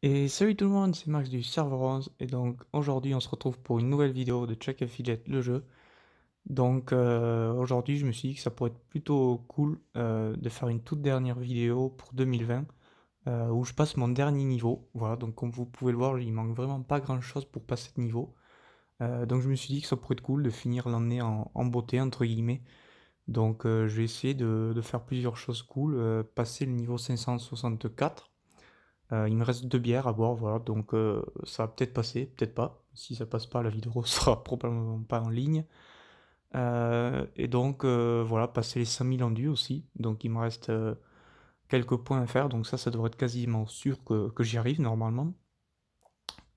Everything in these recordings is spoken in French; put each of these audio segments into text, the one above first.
Et salut tout le monde, c'est Max du serveur 11 et donc aujourd'hui on se retrouve pour une nouvelle vidéo de Chuck and Fidget le jeu. Donc aujourd'hui je me suis dit que ça pourrait être plutôt cool de faire une toute dernière vidéo pour 2020 où je passe mon dernier niveau. Voilà, donc comme vous pouvez le voir il manque vraiment pas grand chose pour passer de niveau. Donc je me suis dit que ça pourrait être cool de finir l'année en beauté entre guillemets. Donc je vais essayer de faire plusieurs choses cool, passer le niveau 564. Il me reste deux bières à boire, voilà, donc ça va peut-être passer, peut-être pas. Si ça passe pas, la vidéo sera probablement pas en ligne. Et donc voilà, passer les 5000 endus aussi. Donc il me reste quelques points à faire, donc ça devrait être quasiment sûr que j'y arrive normalement.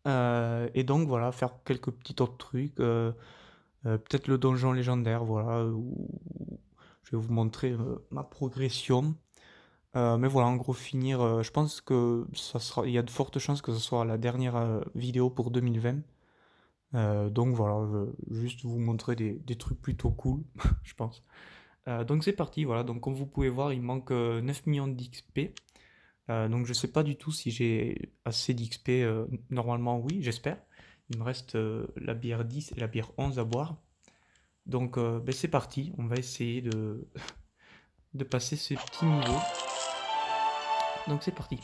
Et donc voilà, faire quelques petits autres trucs. Peut-être le donjon légendaire, voilà, où je vais vous montrer ma progression. Mais voilà, en gros, finir. Je pense que ça sera. Il y a de fortes chances que ce soit la dernière vidéo pour 2020. Donc voilà, juste vous montrer des trucs plutôt cool, je pense. Donc c'est parti, voilà. Donc comme vous pouvez voir, il manque 9 millions d'XP. Donc je sais pas du tout si j'ai assez d'XP. Normalement, oui, j'espère. Il me reste la bière 10 et la bière 11 à boire. Donc ben, c'est parti, on va essayer de passer ces petits niveaux. Donc c'est parti.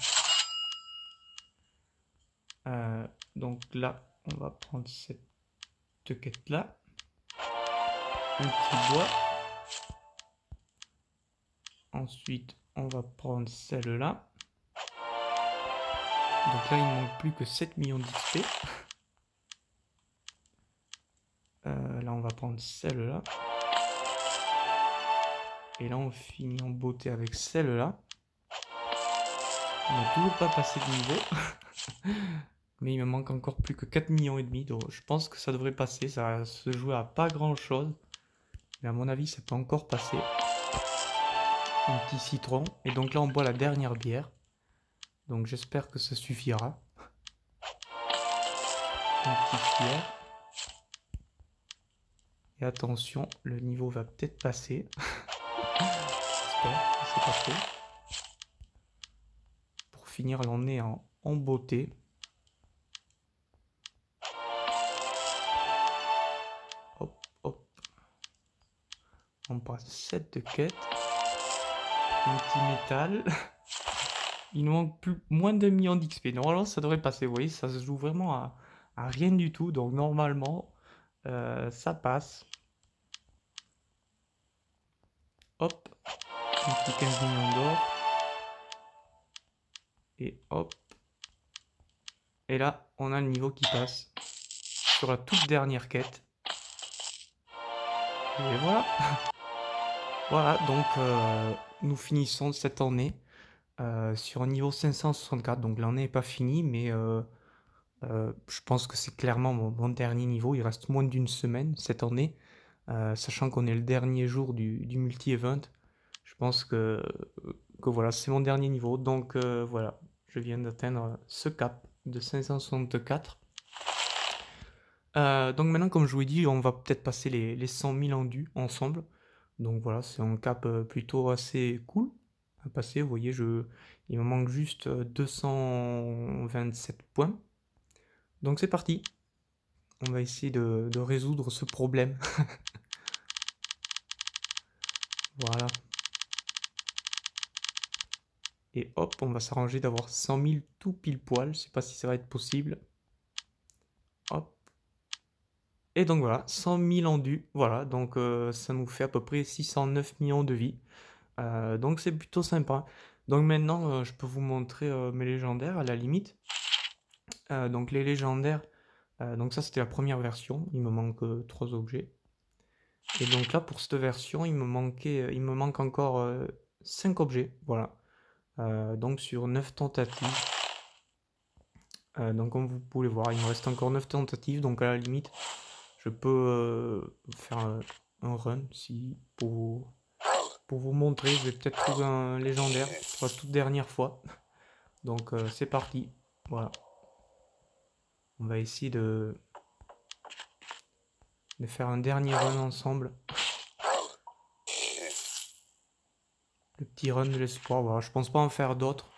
Euh, donc là, on va prendre cette quête là, un petit bois. Ensuite, on va prendre celle-là. Donc là, il ne manque plus que 7 millions d'XP. Là, on va prendre celle-là. Et là, on finit en beauté avec celle-là. On n'a toujours pas passé de niveau. Mais il me manque encore plus que 4 millions et demi. Donc je pense que ça devrait passer. Ça va se jouer à pas grand-chose. Mais à mon avis, ça peut encore passer. Un petit citron. Et donc là, on boit la dernière bière. Donc j'espère que ça suffira. Une petite bière. Et attention, le niveau va peut-être passer. J'espère que c'est parfait. Pour finir l'année en beauté. Hop, hop. On passe 7 de quête. Un petit métal. Il nous manque moins d'un million d'XP. Normalement, ça devrait passer. Vous voyez, ça se joue vraiment à rien du tout. Donc, normalement, ça passe. Hop. Un petit 15 millions d'or. Et hop. Et là, on a le niveau qui passe. Sur la toute dernière quête. Et voilà. Voilà, donc nous finissons cette année sur un niveau 564. Donc l'année n'est pas finie, mais je pense que c'est clairement mon dernier niveau. Il reste moins d'une semaine cette année, sachant qu'on est le dernier jour du multi-event. Je pense que voilà, c'est mon dernier niveau. Donc voilà, je viens d'atteindre ce cap de 564. Donc maintenant, comme je vous ai dit, on va peut-être passer les 100 000 endus ensemble. Donc voilà, c'est un cap plutôt assez cool à passer. Vous voyez, il me manque juste 227 points. Donc c'est parti. On va essayer de résoudre ce problème. Voilà. Et hop, on va s'arranger d'avoir 100 000 tout pile poil. Je sais pas si ça va être possible. Hop. Et donc voilà, 100 000 endus. Voilà, donc ça nous fait à peu près 609 millions de vies. Donc c'est plutôt sympa. Donc maintenant, je peux vous montrer mes légendaires à la limite. Donc les légendaires, donc ça c'était la première version. Il me manque 3 objets. Et donc là pour cette version, il me manque encore 5 objets. Voilà. Donc sur 9 tentatives. Donc comme vous pouvez voir, il me reste encore 9 tentatives. Donc à la limite, je peux faire un run si pour vous montrer. Je vais peut-être trouver un légendaire pour la toute dernière fois. Donc c'est parti. Voilà. On va essayer de faire un dernier run ensemble. Le petit run de l'espoir. Voilà. Je pense pas en faire d'autres.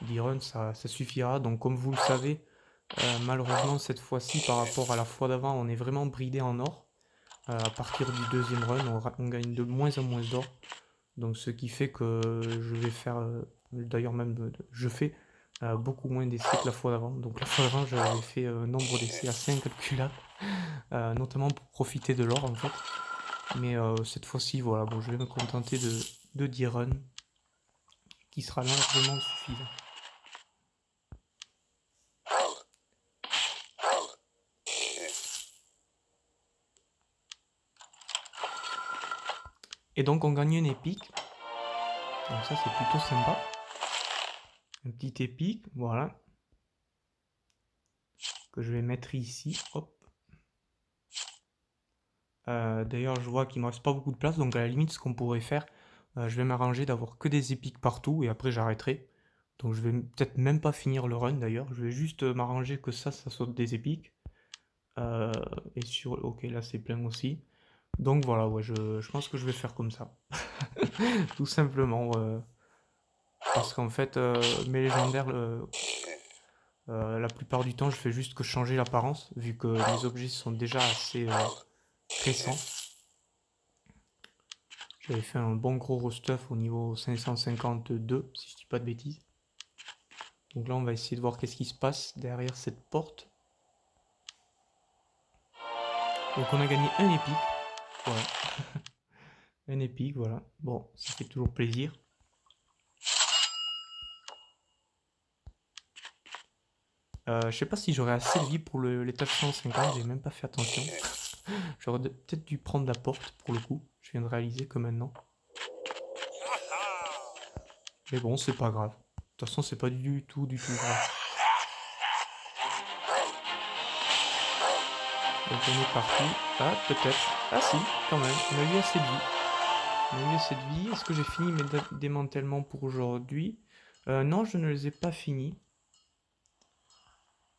10 runs, ça suffira. Donc comme vous le savez, malheureusement cette fois-ci par rapport à la fois d'avant, on est vraiment bridé en or. À partir du deuxième run, on gagne de moins en moins d'or. Donc ce qui fait que je vais faire, d'ailleurs même je fais beaucoup moins d'essais que la fois d'avant. Donc la fois d'avant j'avais fait un nombre d'essais assez incalculable, notamment pour profiter de l'or en fait. Mais cette fois-ci voilà, bon, je vais me contenter de 10 runs, qui sera largement suffisant. Et donc on gagne une épique. Donc ça c'est plutôt sympa. Un petit épique, voilà. Que je vais mettre ici. Hop. D'ailleurs je vois qu'il me reste pas beaucoup de place. Donc à la limite ce qu'on pourrait faire, je vais m'arranger d'avoir que des épiques partout. Et après j'arrêterai. Donc je vais peut-être même pas finir le run d'ailleurs. Je vais juste m'arranger que ça saute des épiques. Et sur... Ok, là c'est plein aussi. Donc voilà, ouais, je pense que je vais faire comme ça. Tout simplement. Parce qu'en fait, mes légendaires, la plupart du temps, je fais juste que changer l'apparence, vu que les objets sont déjà assez récents. J'avais fait un bon gros restuff au niveau 552, si je dis pas de bêtises. Donc là, on va essayer de voir qu'est-ce qui se passe derrière cette porte. Donc on a gagné un épique. Voilà. Un épique, voilà. Bon, ça fait toujours plaisir. Je sais pas si j'aurai assez de vie pour l'étage 150, j'ai même pas fait attention. J'aurais peut-être dû prendre la porte pour le coup. Je viens de réaliser que maintenant. Mais bon, c'est pas grave. De toute façon, c'est pas du tout grave. Donc on est parti. Ah, peut-être. Ah si, quand même. On a eu assez de vie. On a eu assez de vie. Est-ce que j'ai fini mes démantèlements pour aujourd'hui? Non, je ne les ai pas finis.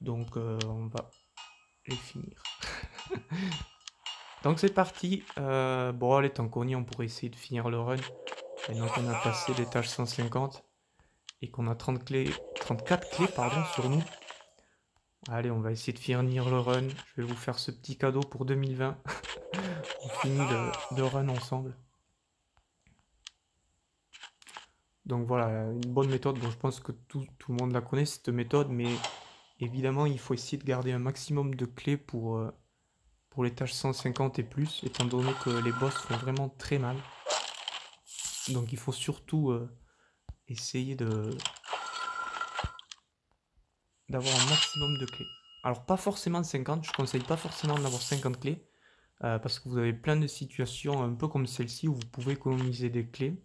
Donc on va les finir. Donc c'est parti. Bon, allez, tant qu'on y est, on pourrait essayer de finir le run. Maintenant qu'on a passé l'étage 150 et qu'on a 34 clés pardon, sur nous. Allez, on va essayer de finir le run. Je vais vous faire ce petit cadeau pour 2020. On finit le run ensemble. Donc voilà, une bonne méthode. Bon, je pense que tout le monde la connaît, cette méthode. Mais évidemment, il faut essayer de garder un maximum de clés pour les tâches 150 et plus. Étant donné que les boss font vraiment très mal. Donc il faut surtout essayer d'avoir un maximum de clés. Alors pas forcément 50, je conseille pas forcément d'avoir 50 clés. Parce que vous avez plein de situations un peu comme celle-ci où vous pouvez économiser des clés.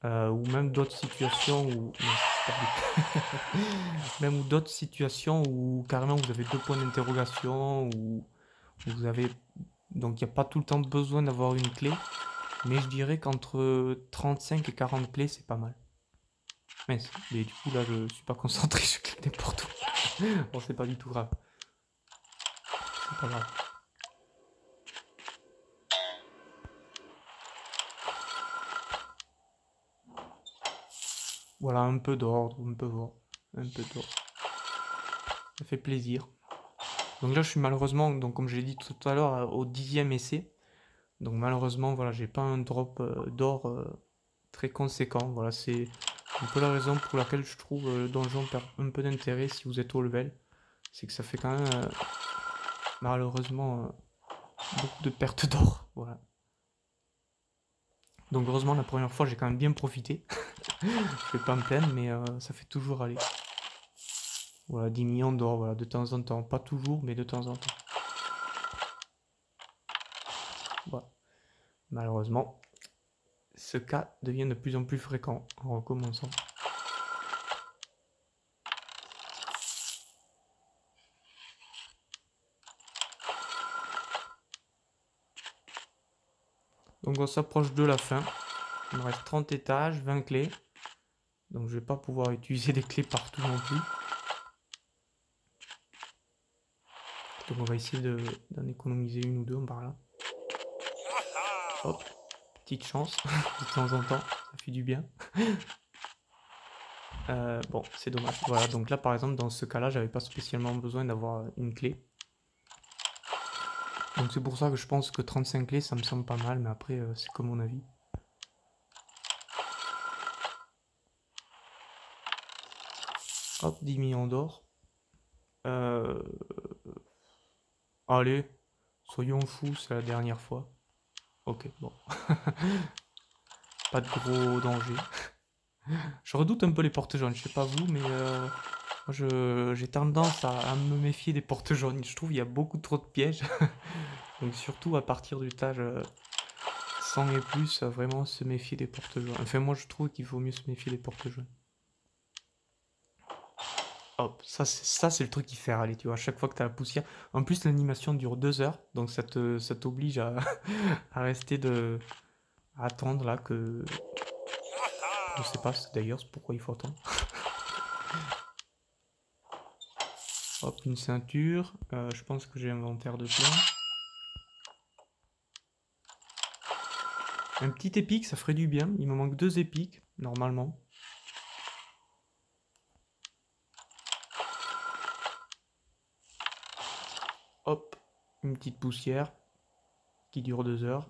Ou même d'autres situations où... Non, même d'autres situations où carrément vous avez 2 points d'interrogation, où vous avez... Donc il n'y a pas tout le temps besoin d'avoir une clé. Mais je dirais qu'entre 35 et 40 clés, c'est pas mal. Mais du coup là je suis pas concentré, je clique n'importe où. Bon, c'est pas du tout grave. C'est pas grave. Voilà, un peu d'ordre, un peu d'ordre. Ça fait plaisir. Donc là, je suis malheureusement, donc comme je l'ai dit tout à l'heure, au 10e essai. Donc malheureusement, voilà, j'ai pas un drop d'or très conséquent. Voilà, c'est un peu la raison pour laquelle je trouve le donjon perd un peu d'intérêt si vous êtes au level. C'est que ça fait quand même, malheureusement, beaucoup de pertes d'or. Voilà. Donc heureusement, la première fois, j'ai quand même bien profité. Je vais pas me plaindre, mais ça fait toujours aller. Voilà, 10 millions d'or, voilà, de temps en temps. Pas toujours, mais de temps en temps. Voilà. Malheureusement, ce cas devient de plus en plus fréquent en recommençant. Donc on s'approche de la fin. Il me reste 30 étages, 20 clés. Donc je vais pas pouvoir utiliser des clés partout non plus. Donc on va essayer d'en économiser une ou deux par là. Hop, petite chance, de temps en temps, ça fait du bien. Bon, c'est dommage. Voilà, donc là par exemple, dans ce cas-là, j'avais pas spécialement besoin d'avoir une clé. Donc c'est pour ça que je pense que 35 clés, ça me semble pas mal, mais après, c'est comme mon avis. Hop, 10 millions d'or. Allez, soyons fous, c'est la dernière fois. Ok, bon. Pas de gros danger. Je redoute un peu les portes jaunes, je sais pas vous, mais j'ai tendance à me méfier des portes jaunes. Je trouve qu'il y a beaucoup trop de pièges. Donc surtout à partir du étage 100 et plus, vraiment se méfier des portes jaunes. Enfin moi je trouve qu'il faut mieux se méfier des portes jaunes. Hop, ça c'est le truc qui fait râler, tu vois, à chaque fois que tu as la poussière. En plus l'animation dure 2 heures, donc ça t'oblige à, à rester à attendre là que... Je sais pas d'ailleurs pourquoi il faut attendre. Hop, une ceinture. Je pense que j'ai inventaire de plein. Un petit épique, ça ferait du bien. Il me manque 2 épiques, normalement. Hop, une petite poussière qui dure 2 heures.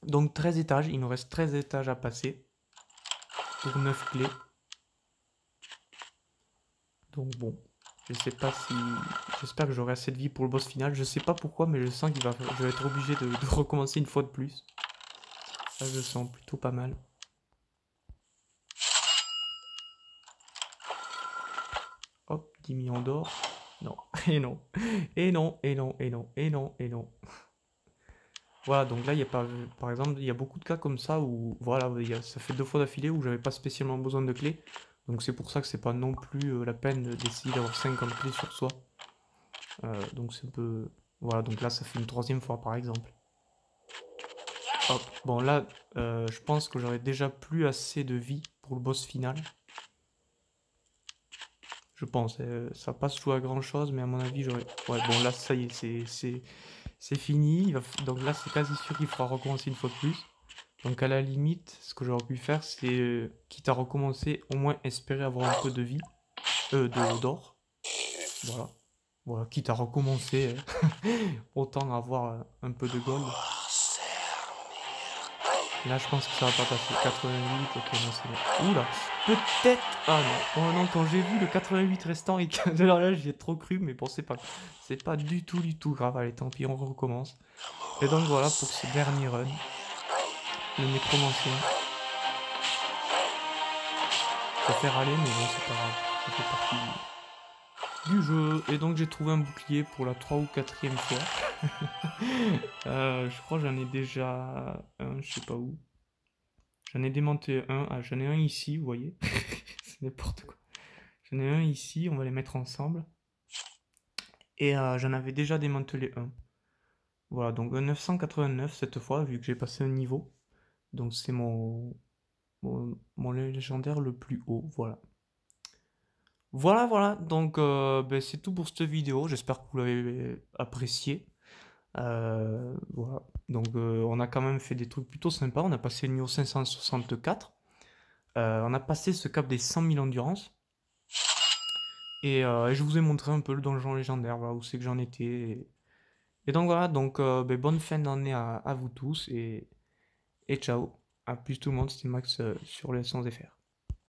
Donc 13 étages, il nous reste 13 étages à passer pour 9 clés. Donc bon, je sais pas si... J'espère que j'aurai assez de vie pour le boss final. Je sais pas pourquoi, mais je sens je vais être obligé de recommencer une fois de plus. Ça, je sens plutôt pas mal. Hop, 10 millions d'or. Non, et non, et non, et non, et non, et non, et non. Voilà, donc là, il y a pas, par exemple, il y a beaucoup de cas comme ça où, voilà, ça fait 2 fois d'affilée où j'avais pas spécialement besoin de clés. Donc c'est pour ça que c'est pas non plus la peine d'essayer d'avoir 50 clés sur soi. Donc c'est un peu... Voilà, donc là, ça fait une 3e fois, par exemple. Hop, bon là, je pense que j'aurais déjà plus assez de vie pour le boss final. Je pense, ça passe jouer à grand chose, mais à mon avis, j'aurais... Ouais, bon là, ça y est, c'est fini. Donc là, c'est quasi sûr qu'il faudra recommencer une fois de plus. Donc à la limite, ce que j'aurais pu faire, c'est, quitte à recommencer, au moins espérer avoir un peu de vie, d'or. Voilà. Voilà, quitte à recommencer, autant avoir un peu de gold. Là, je pense que ça va pas passer. 88, ok, non, c'est bon. Oula, peut-être... Ah non, oh non, quand j'ai vu le 88 restant, et que... alors là, j'y ai trop cru, mais bon, c'est pas du tout grave. Allez, tant pis, on recommence. Et donc voilà pour ce dernier run. Le nécromancien. Ça fait râler, mais bon, c'est pas grave. Ça fait partie du jeu. Et donc, j'ai trouvé un bouclier pour la 3 ou 4e fois. Je crois que j'en ai déjà un, je sais pas où. J'en ai démonté un. Ah, j'en ai un ici, vous voyez. C'est n'importe quoi. J'en ai un ici, on va les mettre ensemble. Et j'en avais déjà démantelé un. Voilà, donc 989 cette fois, vu que j'ai passé un niveau. Donc c'est mon légendaire le plus haut, voilà. Voilà, donc ben, c'est tout pour cette vidéo, j'espère que vous l'avez apprécié. Voilà, donc on a quand même fait des trucs plutôt sympas, on a passé le niveau 564, on a passé ce cap des 100 000 endurance, et je vous ai montré un peu le donjon légendaire, voilà, où c'est que j'en étais. Et donc voilà, donc ben, bonne fin d'année à vous tous, et ciao, à plus tout le monde, c'était Max sur les Sans FR.